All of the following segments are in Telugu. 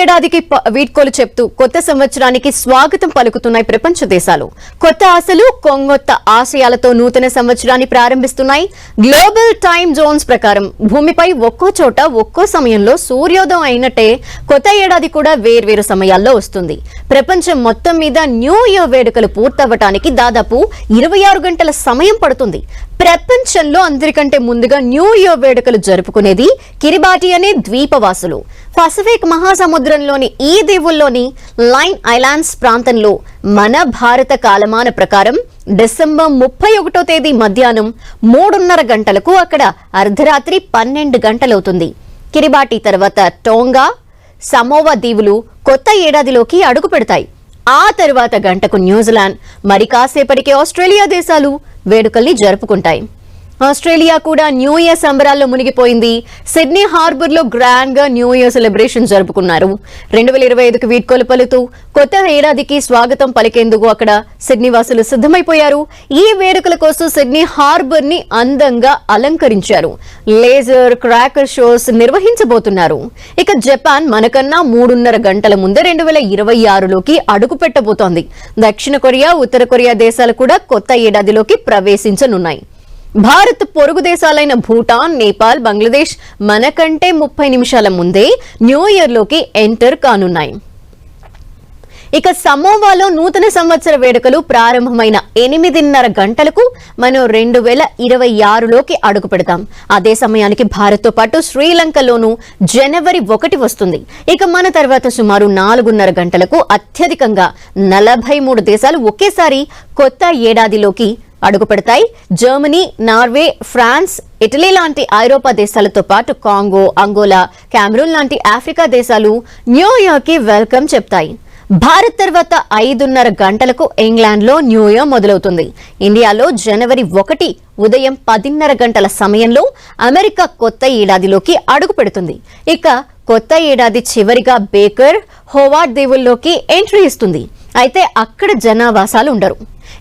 ఏడాదికి వీడ్కోలు చెప్తూ కొత్త సంవత్సరానికి స్వాగతం పలుకుతున్నాయి ప్రపంచ దేశాలు. కొత్త ఆశలు, కొంగొత్త ఆశయాలతో నూతన సంవత్సరాన్ని ప్రారంభిస్తున్నాయి. గ్లోబల్ టైమ్ జోన్స్ ప్రకారం భూమిపై ఒక్కో చోట ఒక్కో సమయంలో సూర్యోదయం అయినట్టే కొత్త ఏడాది కూడా వేర్వేరు సమయాల్లో వస్తుంది. ప్రపంచం మొత్తం మీద న్యూ ఇయర్ వేడుకలు పూర్తవటానికి దాదాపు 26 గంటల సమయం పడుతుంది. ప్రపంచంలో అందరికంటే ముందుగా న్యూ ఇయర్ వేడుకలు జరుపుకునేది కిరిబాటి అనే ద్వీపవాసులు. పసిఫిక్ మహాసముద్రంలోని ఈ దీవుల్లోని లైన్ ఐలాండ్స్ ప్రాంతంలో మన భారత కాలమాన ప్రకారం డిసెంబర్ 31వ తేదీ మధ్యాహ్నం 3:30 గంటలకు అక్కడ అర్ధరాత్రి 12 గంటలవుతుంది. కిరిబాటి తర్వాత టోంగా, సమోవా దీవులు కొత్త ఏడాదిలోకి అడుగు పెడతాయి. ఆ తర్వాత గంటకు న్యూజిలాండ్, మరి కాసేపటికి ఆస్ట్రేలియా దేశాలు వేడుకల్ని జరుపుకుంటాయి. ఆస్ట్రేలియా కూడా న్యూ ఇయర్ సంబరాల్లో మునిగిపోయింది. సిడ్నీ హార్బర్ లో గ్రాండ్ గా న్యూ ఇయర్ సెలబ్రేషన్ జరుపుకున్నారు. 2025కి వీడ్కోలు పలుతూ కొత్త ఏడాదికి స్వాగతం పలికేందుకు అక్కడ సిడ్నీ వాసులు సిద్ధమైపోయారు. ఈ వేడుకల కోసం సిడ్నీ హార్బర్ ని అందంగా అలంకరించారు. లేజర్, క్రాకర్ షోస్ నిర్వహించబోతున్నారు. ఇక జపాన్ మనకన్నా 3:30 గంటల ముందే 2026లోకి అడుగు పెట్టబోతోంది. దక్షిణ కొరియా, ఉత్తర కొరియా దేశాలు కూడా కొత్త ఏడాదిలోకి ప్రవేశించనున్నాయి. భారత్ పొరుగు దేశాలైన భూటాన్, నేపాల్, బంగ్లాదేశ్ మనకంటే 30 నిమిషాల ముందే న్యూ ఇయర్ లోకి ఎంటర్ కానున్నాయి. ఇక సమోవాలో నూతన సంవత్సర వేడుకలు ప్రారంభమైన 8:30 గంటలకు మనం 2026లోకి అడుగు పెడతాం. అదే సమయానికి భారత్ తో పాటు శ్రీలంకలోనూ జనవరి 1 వస్తుంది. ఇక మన తర్వాత సుమారు 4:30 గంటలకు అత్యధికంగా 43 దేశాలు ఒకేసారి కొత్త ఏడాదిలోకి అడుగు పెడతాయి. జర్మనీ, నార్వే, ఫ్రాన్స్, ఇటలీ లాంటి ఐరోపా దేశాలతో పాటు కాంగో, అంగోలా, కామెరూన్ లాంటి ఆఫ్రికా దేశాలు న్యూ ఇయర్ కి వెల్కమ్ చెప్తాయి. భారత్ తర్వాత 5:30 గంటలకు ఇంగ్లాండ్ లో న్యూ ఇయర్ మొదలవుతుంది. ఇండియాలో జనవరి 1 ఉదయం 10:30 గంటల సమయంలో అమెరికా కొత్త ఏడాదిలోకి అడుగు పెడుతుంది. ఇక కొత్త ఏడాది చివరిగా బేకర్, హోవార్డ్ దీవుల్లోకి ఎంట్రీ ఇస్తుంది. అయితే అక్కడ జనావాసాలు ఉండరు.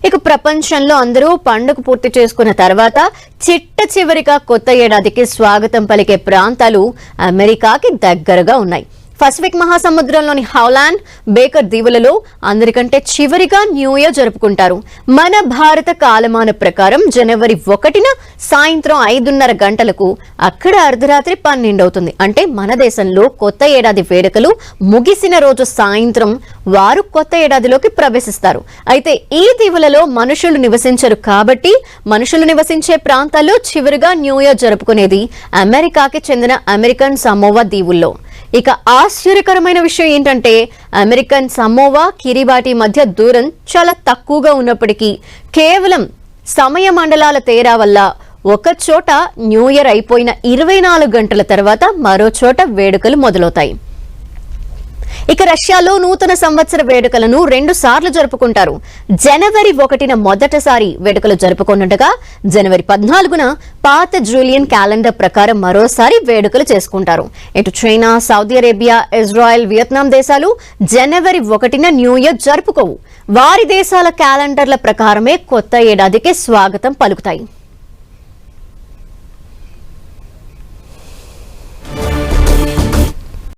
ఇక ప్రపంచంలో అందరూ పండుగ పూర్తి చేసుకున్న తర్వాత చిట్ట చివరిగా కొత్త ఏడాదికి స్వాగతం పలికే ప్రాంతాలు అమెరికాకి దగ్గరగా ఉన్నాయి. పసిఫిక్ మహాసముద్రంలోని హౌలాండ్, బేకర్ దీవులలో అందరికంటే చివరిగా న్యూ ఇయర్ జరుపుకుంటారు. మన భారత కాలమాన ప్రకారం జనవరి 1న సాయంత్రం 5:30 గంటలకు అక్కడ అర్ధరాత్రి 12 అవుతుంది. అంటే మన దేశంలో కొత్త ఏడాది వేడుకలు ముగిసిన రోజు సాయంత్రం వారు కొత్త ఏడాదిలోకి ప్రవేశిస్తారు. అయితే ఈ దీవులలో మనుషులు నివసించరు కాబట్టి మనుషులు నివసించే ప్రాంతాల్లో చివరిగా న్యూ ఇయర్ జరుపుకునేది అమెరికాకి చెందిన అమెరికన్ సమోవా దీవుల్లో. ఇక ఆశ్చర్యకరమైన విషయం ఏంటంటే అమెరికన్ సమోవా, కిరిబాటి మధ్య దూరం చాలా తక్కువగా ఉన్నప్పటికీ కేవలం సమయ మండలాల తేడా వల్ల ఒక చోట న్యూ ఇయర్ అయిపోయిన 24 గంటల తర్వాత మరో చోట వేడుకలు మొదలవుతాయి. ఇక రష్యాలో నూతన సంవత్సర వేడుకలను 2 సార్లు జరుపుకుంటారు. జనవరి 1న మొదటిసారి వేడుకలు జరుపుకుంటుండగా జనవరి 14న పాత జూలియన్ క్యాలెండర్ ప్రకారం మరోసారి వేడుకలు చేసుకుంటారు. ఇటు China, Saudi Arabia, Israel, Vietnam దేశాలు జనవరి 1న న్యూ ఇయర్ జరుపుకోవు. వారి దేశాల క్యాలెండర్ల ప్రకారమే కొత్త ఏడాదికి స్వాగతం పలుకుతాయి.